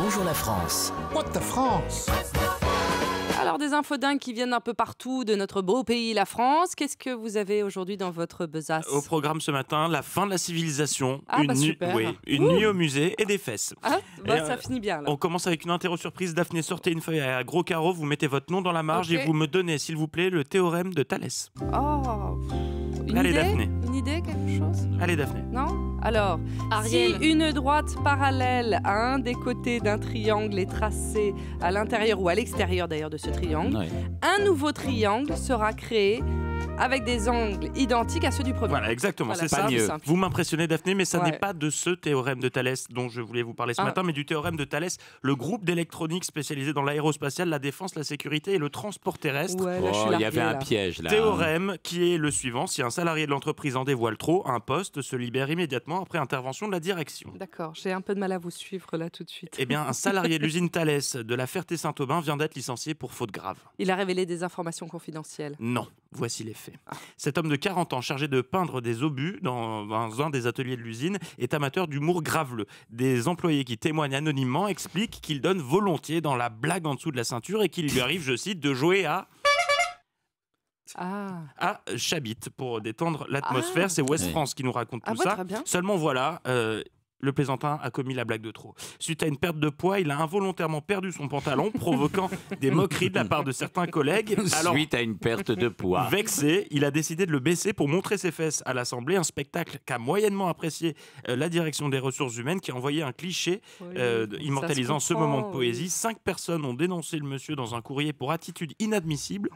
Bonjour la France. What the France? Alors, des infos dingues qui viennent un peu partout de notre beau pays, la France. Qu'est-ce que vous avez aujourd'hui dans votre besace? Au programme ce matin, la fin de la civilisation, super. une nuit au musée et des fesses. Ça finit bien là. On commence avec une interro surprise. Daphné, sortez une feuille à gros carreaux, vous mettez votre nom dans la marge et vous me donnez, s'il vous plaît, le théorème de Thalès. Allez, Daphné. Une idée, quelque chose? Allez, Daphné. Non? Alors, Ariel. si une droite parallèle à un des côtés d'un triangle est tracée à l'intérieur ou à l'extérieur d'ailleurs de ce triangle, un nouveau triangle sera créé avec des angles identiques à ceux du premier. Voilà, exactement, Voilà, c'est ça. simple. Vous m'impressionnez, Daphné, mais ça Ouais. n'est pas de ce théorème de Thalès dont je voulais vous parler ce matin, mais du théorème de Thalès, le groupe d'électronique spécialisé dans l'aérospatiale, la défense, la sécurité et le transport terrestre. Ouais, là, je suis il y larguée, avait un là. piège là. Théorème qui est le suivant: si un salarié de l'entreprise en dévoile trop, un poste se libère immédiatement après intervention de la direction. D'accord, j'ai un peu de mal à vous suivre là tout de suite. Eh bien, un salarié de l'usine Thalès de la Ferté-Saint-Aubin vient d'être licencié pour faute grave. Il a révélé des informations confidentielles. Non, voici les faits. Cet homme de 40 ans, chargé de peindre des obus dans un des ateliers de l'usine, est amateur d'humour graveleux. Des employés qui témoignent anonymement expliquent qu'il donne volontiers dans la blague en dessous de la ceinture et qu'il lui arrive, je cite, de jouer à Chabit pour détendre l'atmosphère. C'est West France qui nous raconte tout ça. Très bien. Seulement voilà, le plaisantin a commis la blague de trop. Suite à une perte de poids, il a involontairement perdu son pantalon, provoquant des moqueries de la part de certains collègues. Alors, Suite à une perte de poids. vexé, il a décidé de le baisser pour montrer ses fesses à l'Assemblée, un spectacle qu'a moyennement apprécié la direction des ressources humaines, qui a envoyé un cliché immortalisant ce moment de poésie. 5 personnes ont dénoncé le monsieur dans un courrier pour attitude inadmissible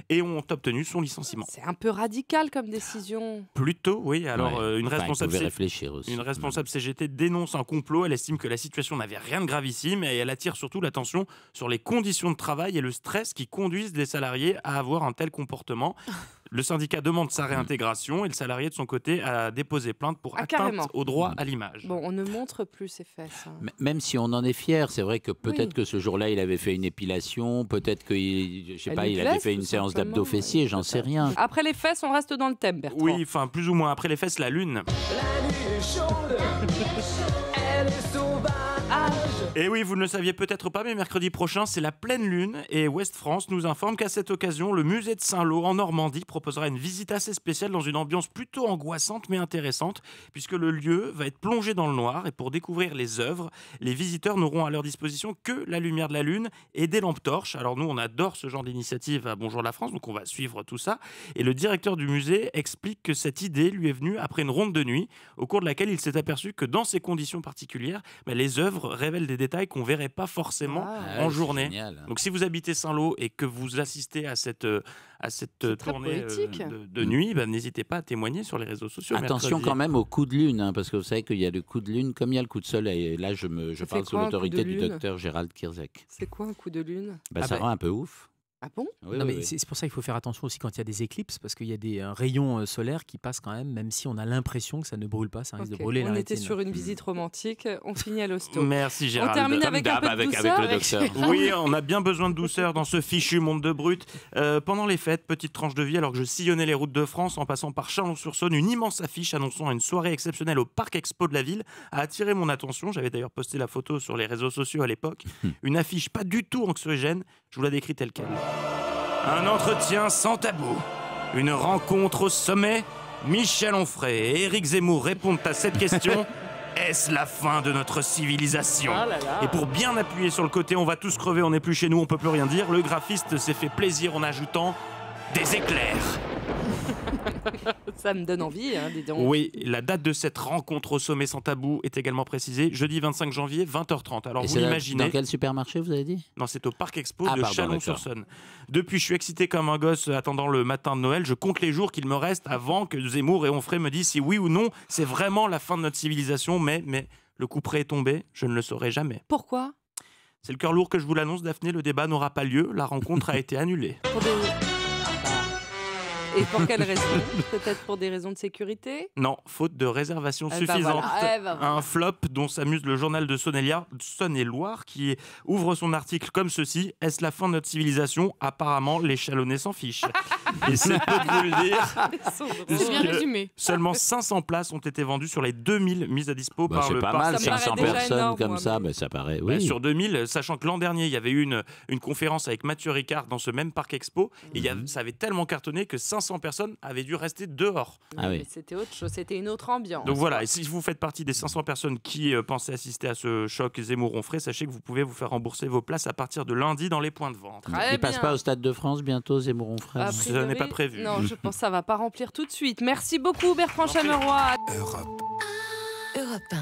et ont obtenu son licenciement. C'est un peu radical comme décision. Plutôt, oui. Alors, une responsable réfléchir aussi. Une responsable CGT dénonce un complot. Elle estime que la situation n'avait rien de gravissime et elle attire surtout l'attention sur les conditions de travail et le stress qui conduisent les salariés à avoir un tel comportement. Le syndicat demande sa réintégration et le salarié de son côté a déposé plainte pour atteinte carrément. au droit à l'image. Bon, on ne montre plus ses fesses. Même si on en est fier, c'est vrai que peut-être que ce jour-là, il avait fait une épilation, peut-être qu'il avait fait une séance d'abdos fessiers, j'en sais rien. Après les fesses, on reste dans le thème, Bertrand. Oui, enfin, plus ou moins. Après les fesses, la lune. La nuit est chaude, elle est sauvage. Et oui, vous ne le saviez peut-être pas, mais mercredi prochain, c'est la pleine lune. Et Ouest France nous informe qu'à cette occasion, le musée de Saint-Lô, en Normandie, proposera une visite assez spéciale dans une ambiance plutôt angoissante, mais intéressante, puisque le lieu va être plongé dans le noir. Et pour découvrir les œuvres, les visiteurs n'auront à leur disposition que la lumière de la lune et des lampes torches. Alors nous, on adore ce genre d'initiative à Bonjour la France, donc on va suivre tout ça. Et le directeur du musée explique que cette idée lui est venue après une ronde de nuit, au cours de laquelle il s'est aperçu que dans ces conditions particulières, les œuvres révèlent des détails qu'on ne verrait pas forcément en journée. Génial. Donc si vous habitez Saint-Lô et que vous assistez à cette tournée de nuit, n'hésitez pas à témoigner sur les réseaux sociaux. Attention mercredi. quand même au coup de lune, parce que vous savez qu'il y a le coup de lune comme il y a le coup de soleil. Et là, je parle sous quoi, un coup l'autorité de du lune docteur Gérald Kirzek. C'est quoi un coup de lune? Ça rend un peu ouf. Ah bon? Oui, Non, oui, mais oui. c'est pour ça qu'il faut faire attention aussi quand il y a des éclipses, parce qu'il y a des rayons solaires qui passent quand même si on a l'impression que ça ne brûle pas, ça risque Ok, de brûler la on était rétine. sur une visite romantique, on finit à l'hosto. Merci Gérald. On termine Comme avec un d'hab, peu de avec douceur. le docteur. Oui, on a bien besoin de douceur dans ce fichu monde de brut. Pendant les fêtes, petite tranche de vie, alors que je sillonnais les routes de France en passant par Chalon-sur-Saône, une immense affiche annonçant une soirée exceptionnelle au Parc Expo de la ville a attiré mon attention. J'avais d'ailleurs posté la photo sur les réseaux sociaux à l'époque. Une affiche pas du tout anxiogène, je vous la décris telle quelle. Un entretien sans tabou, une rencontre au sommet. Michel Onfray et Éric Zemmour répondent à cette question. Est-ce la fin de notre civilisation? Et pour bien appuyer sur le côté, on va tous crever, on n'est plus chez nous, on peut plus rien dire, le graphiste s'est fait plaisir en ajoutant des éclairs. Ça me donne envie, dis donc. Oui, la date de cette rencontre au sommet sans tabou est également précisée, jeudi 25 janvier, 20h30. Alors Et vous c'est l'imaginez. dans quel supermarché vous avez dit? Non, c'est au Parc Expo Ah, de pardon, Chalon-sur-Saône. Depuis, je suis excité comme un gosse attendant le matin de Noël. Je compte les jours qu'il me reste avant que Zemmour et Onfray me disent si oui ou non, c'est vraiment la fin de notre civilisation. Mais le coup près est tombé, je ne le saurai jamais. Pourquoi? C'est le cœur lourd que je vous l'annonce, Daphné, le débat n'aura pas lieu. La rencontre a été annulée. Et pour quelle raison? Peut-être pour des raisons de sécurité? Non, faute de réservation suffisante. Voilà. Un flop dont s'amuse le journal de Saône-et-Loire qui ouvre son article comme ceci. Est-ce la fin de notre civilisation? Apparemment, les Chalonnais s'en fichent. Et c'est peu de vous le dire. C'est bien résumé. Seulement 500 places ont été vendues sur les 2000 mises à dispo par le parc. C'est pas mal, 500 personnes énorme, comme ça, ça paraît. Oui. Sur 2000, sachant que l'an dernier, il y avait eu une conférence avec Mathieu Ricard dans ce même parc expo. Et ça avait tellement cartonné que 500 personnes avaient dû rester dehors. Mais c'était autre chose, c'était une autre ambiance. Donc voilà, et si vous faites partie des 500 personnes qui pensaient assister à ce choc Zemmour-Onfray, sachez que vous pouvez vous faire rembourser vos places à partir de lundi dans les points de vente. Il passe pas au Stade de France bientôt, Zemmour-Onfray? Ce n'est pas prévu. Non, je pense que ça va pas remplir tout de suite. Merci beaucoup Bertrand Chameroy. Europe 1.